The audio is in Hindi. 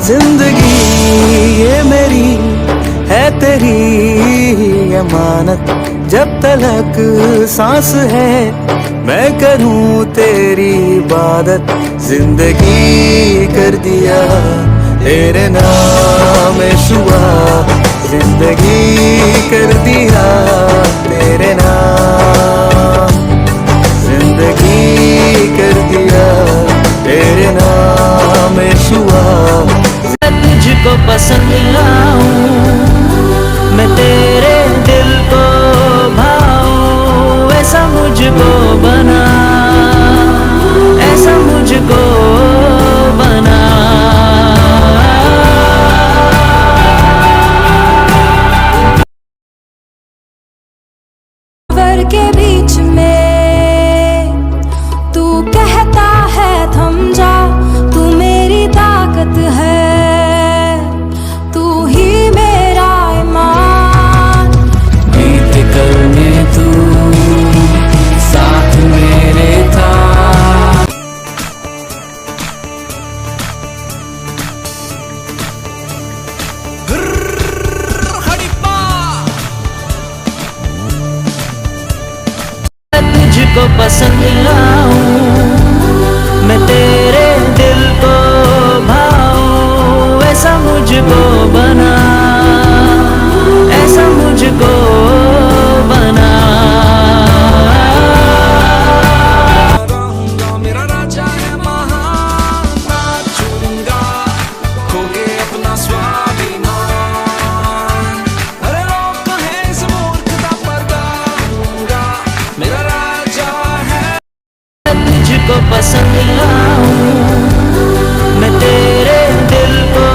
जिंदगी ये मेरी है तेरी अमानत, जब तलक सांस है मैं करूं तेरी इबादत। जिंदगी कर दिया तेरे नाम शुआ, जिंदगी कर दिया तेरे नाम, जिंदगी कर दिया तेरे नाम शुआ। तुझको पसंद आऊं, मैं तेरे दिल को भाऊं, ऐसा मुझको बना, ऐसा मुझको बना। वर के बीच में तू कहता है थम जा, तू मेरी ताकत है, तू ही मेरा ईमान। बीत कल में तू साथ मेरे था। तुझको पसंद आऊं, मैं तेरे दिल को भाऊं, ऐसा मुझको बना, ऐसा मुझको बना। मेरा राजा है महान, नाचूंगा खो के अपना स्वाभिमान। अरे लोग कहें इस मूर्ख का पर्दा दूंगा, मेरा राजा है। तुझको पसंद आऊं, मैं तेरे दिल को